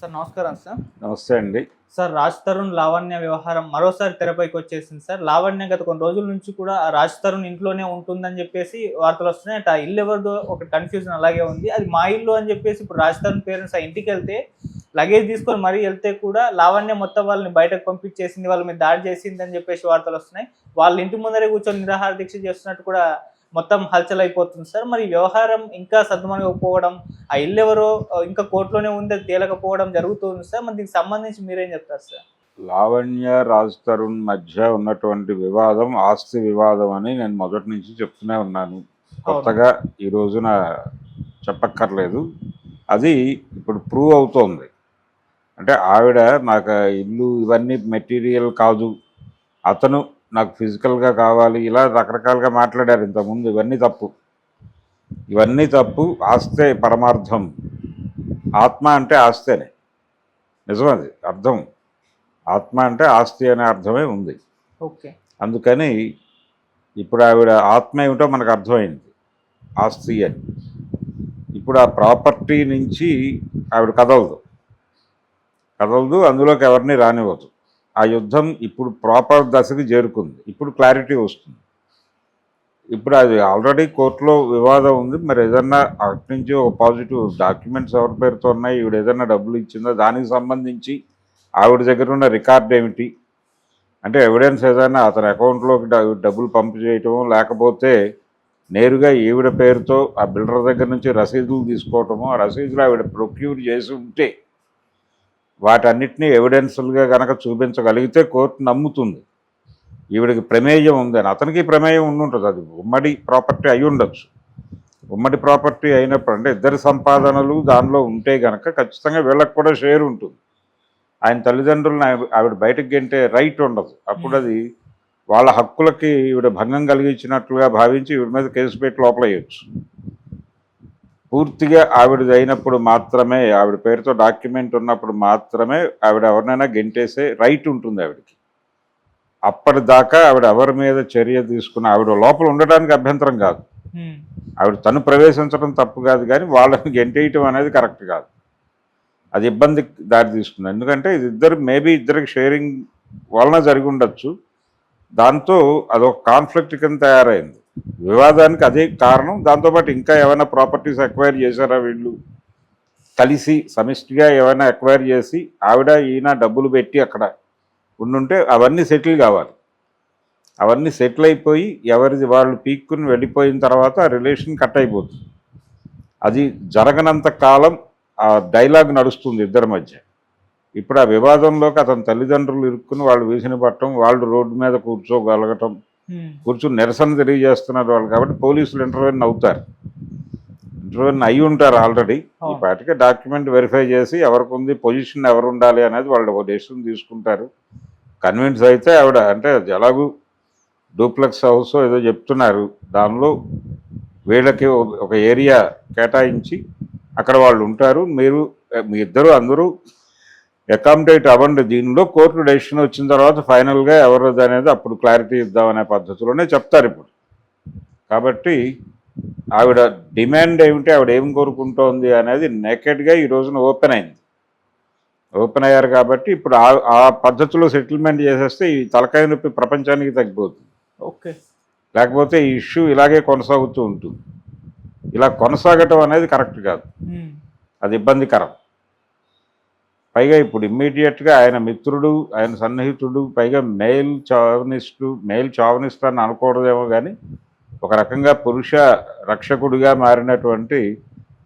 Sir నమస్కారం sir. నమస్తే అండి. సార్ రాజ్ తరుణ్, లావణ్య వ్యవహారం మరోసారి తెరపైకి వచ్చేసింది సార్. లావణ్య గత కొన్ని రోజుల నుంచి కూడా ఆ రాజ్ తరుణ్ ఇంట్లోనే ఉంటుందని చెప్పేసి వార్తలు వస్తున్నాయి. ఆ ఇల్లు ఎవరిదో ఒక కన్ఫ్యూజన్ అలాగే ఉంది. అది మా ఇల్లు అని చెప్పేసి ఇప్పుడు రాజ్ తరుణ్ పేరెంట్స్ ఆ ఇంటికి వెళ్తే లగేజ్ తీసుకొని మరీ వెళ్తే కూడా లావణ్య మొత్తం వాళ్ళని బయటకు పంపించేసింది, వాళ్ళ మీద దాడి చేసింది అని చెప్పేసి వార్తలు వస్తున్నాయి. వాళ్ళ ఇంటి ముందరే కూర్చొని నిరాహార దీక్ష చేస్తున్నట్టు కూడా మొత్తం హల్చల్ అయిపోతుంది సార్. మరి వ్యవహారం ఇంకా సద్దుమణగకపోవడం, ఆ ఇల్లు ఎవరో ఇంకా కోర్టులోనే ఉంది తేలకపోవడం జరుగుతుంది సార్. మరి దీనికి సంబంధించి మీరేం చెప్తారు సార్? లావణ్య, రాజ్ తరుణ్ మధ్య ఉన్నటువంటి వివాదం ఆస్తి వివాదం అని నేను మొదటి నుంచి చెప్తూనే ఉన్నాను. కొత్తగా ఈ రోజున చెప్పక్కర్లేదు. అది ఇప్పుడు ప్రూవ్ అవుతోంది. అంటే ఆవిడ నాకు ఇల్లు ఇవన్నీ మెటీరియల్ కాదు, అతను నాకు ఫిజికల్గా కావాలి, ఇలా రకరకాలుగా మాట్లాడారు ఇంతకుముందు. ఇవన్నీ తప్పు. ఆస్తే పరమార్థం. ఆత్మ అంటే ఆస్తేనే, నిజం. అది అర్థం. ఆత్మ అంటే ఆస్తి అనే అర్థమే ఉంది. ఓకే. అందుకని ఇప్పుడు ఆవిడ ఆత్మ ఏమిటో మనకు అర్థమైంది, ఆస్తి అని. ఇప్పుడు ఆ ప్రాపర్టీ నుంచి ఆవిడ కదలదు, అందులోకి ఎవరిని రానివ్వదు. ఆ యుద్ధం ఇప్పుడు ప్రాపర్ దశకి చేరుకుంది. ఇప్పుడు క్లారిటీ వస్తుంది. ఇప్పుడు అది ఆల్రెడీ కోర్టులో వివాదం ఉంది. మరి ఏదన్నా అటు నుంచి ఒక పాజిటివ్ డాక్యుమెంట్స్ ఎవరి పేరుతో ఉన్నాయి, ఈవిడ ఏదన్నా డబ్బులు ఇచ్చిందో దానికి సంబంధించి ఆవిడ దగ్గర ఉన్న రికార్డ్ ఏమిటి, అంటే ఎవిడెన్స్ ఏదైనా అతని అకౌంట్లోకి డబ్బులు పంపు చేయటము, లేకపోతే నేరుగా ఈవిడ పేరుతో ఆ బిల్డర్ దగ్గర నుంచి రసీదులు తీసుకోవటము, ఆ రసీదులు ఆవిడ ప్రొక్యూర్ చేసి ఉంటే వాటన్నిటినీ ఎవిడెన్స్లుగా కనుక చూపించగలిగితే కోర్టు నమ్ముతుంది ఈవిడికి ప్రమేయం ఉందని. అతనికి ప్రమేయం ఉండుంటుంది. అది ఉమ్మడి ప్రాపర్టీ అయి ఉండొచ్చు. ఉమ్మడి ప్రాపర్టీ అయినప్పుడు అంటే ఇద్దరి సంపాదనలు దానిలో ఉంటే కనుక ఖచ్చితంగా వీళ్ళకి కూడా షేర్ ఉంటుంది. ఆయన తల్లిదండ్రులను ఆవిడ బయటకు గెంటే రైట్ ఉండదు. అప్పుడు అది వాళ్ళ హక్కులకి ఈవిడ భంగం కలిగించినట్లుగా భావించి ఈవిడ మీద కేసు పెట్టి లోపలయ్యొచ్చు. పూర్తిగా ఆవిడది అయినప్పుడు మాత్రమే, ఆవిడ పేరుతో డాక్యుమెంట్ ఉన్నప్పుడు మాత్రమే ఆవిడ ఎవరినైనా గెంటేసే రైట్ ఉంటుంది ఆవిడకి. అప్పటిదాకా ఆవిడ ఎవరి మీద చర్య తీసుకున్న ఆవిడ లోపల ఉండడానికి అభ్యంతరం కాదు. ఆవిడ తను ప్రవేశించడం తప్పు కాదు, కానీ వాళ్ళని గెంటేయటం అనేది కరెక్ట్ కాదు. అది ఇబ్బందికి దారి తీస్తుంది. ఎందుకంటే ఇది ఇద్దరికి షేరింగ్ వలన జరిగి ఉండొచ్చు. దాంతో అదొక కాన్ఫ్లిక్ట్ కింద తయారైంది. వివాదానికి అదే కారణం. దాంతోపాటు ఇంకా ఏమైనా ప్రాపర్టీస్ ఎక్వైర్ చేశారా వీళ్ళు కలిసి సమిష్టిగా ఏమైనా ఎక్వైర్ చేసి ఆవిడ ఈయన డబ్బులు పెట్టి అక్కడ ఉండుంటే అవన్నీ సెటిల్ కావాలి. అవన్నీ సెటిల్ అయిపోయి ఎవరిది వాళ్ళు పీక్కుని వెళ్ళిపోయిన తర్వాత ఆ రిలేషన్ కట్ అయిపోతుంది. అది జరగనంత కాలం ఆ డైలాగ్ నడుస్తుంది ఇద్దరి మధ్య. ఇప్పుడు ఆ వివాదంలోకి అతని తల్లిదండ్రులు ఇరుక్కుని వాళ్ళు వీసిన పట్టడం, వాళ్ళు రోడ్డు మీద కూర్చుని నిరసన తెలియజేస్తున్నారు వాళ్ళు. కాబట్టి పోలీసులు ఇంటర్వ్యూన్ అయి ఉంటారు ఆల్రెడీ. ఈ పాటికి డాక్యుమెంట్ వెరిఫై చేసి ఎవరికి ఉంది, పొజిషన్ ఎవరు ఉండాలి అనేది వాళ్ళు ఒక డెసిషన్ తీసుకుంటారు. కన్విన్స్ అయితే ఆవిడ అంటే ఎలాగూ డూప్లెక్స్ హౌస్ ఏదో చెప్తున్నారు, దానిలో వీళ్ళకి ఒక ఏరియా కేటాయించి అక్కడ వాళ్ళు ఉంటారు. మీ ఇద్దరు అందరూ అకామిడేట్ అవ్వండి. దీనిలో కోర్టు డెసిషన్ వచ్చిన తర్వాత ఫైనల్గా ఎవరిది అనేది అప్పుడు క్లారిటీ ఇద్దామనే పద్ధతిలోనే చెప్తారు ఇప్పుడు. కాబట్టి ఆవిడ డిమాండ్ ఏమిటి, ఆవిడ ఏం కోరుకుంటోంది అనేది నేకెడ్గా ఈ రోజున ఓపెన్ అయ్యారు. కాబట్టి ఇప్పుడు ఆ పద్ధతిలో సెటిల్మెంట్ చేసేస్తే ఈ తలకాయ నొప్పి ప్రపంచానికి తగ్గిపోతుంది. ఓకే. లేకపోతే ఈ ఇష్యూ ఇలాగే కొనసాగుతూ ఉంటుంది. ఇలా కొనసాగటం అనేది కరెక్ట్ కాదు, అది ఇబ్బందికరం. పైగా ఇప్పుడు ఇమ్మీడియట్గా ఆయన మిత్రుడు, ఆయన సన్నిహితుడు, పైగా మేల్ చావనిస్ట్ అని అనకూడదేమో కానీ ఒక రకంగా పురుష రక్షకుడిగా మారినటువంటి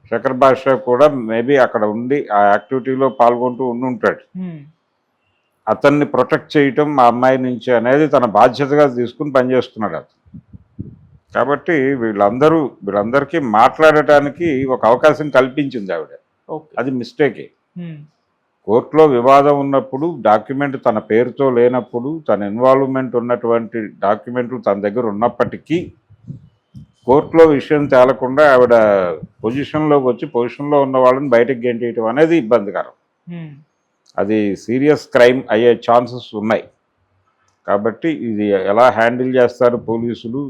శేఖర్ బాషా కూడా మేబీ అక్కడ ఉండి ఆ యాక్టివిటీలో పాల్గొంటూ ఉండుంటాడు. అతన్ని ప్రొటెక్ట్ చేయటం మా అమ్మాయి నుంచి అనేది తన బాధ్యతగా తీసుకుని పనిచేస్తున్నాడు అతను. కాబట్టి వీళ్ళందరికీ మాట్లాడటానికి ఒక అవకాశం కల్పించింది ఆవిడ. అది మిస్టేకే. కోర్టులో వివాదం ఉన్నప్పుడు డాక్యుమెంట్ తన పేరుతో లేనప్పుడు, తన ఇన్వాల్వ్మెంట్ ఉన్నటువంటి డాక్యుమెంట్లు తన దగ్గర ఉన్నప్పటికీ కోర్టులో విషయం తేలకుండా ఆవిడ పొజిషన్లో ఉన్న వాళ్ళని బయటకు గెంటేయటం అనేది ఇబ్బందికరం. అది సీరియస్ క్రైమ్ అయ్యే ఛాన్సెస్ ఉన్నాయి. కాబట్టి ఇది ఎలా హ్యాండిల్ చేస్తారు పోలీసులు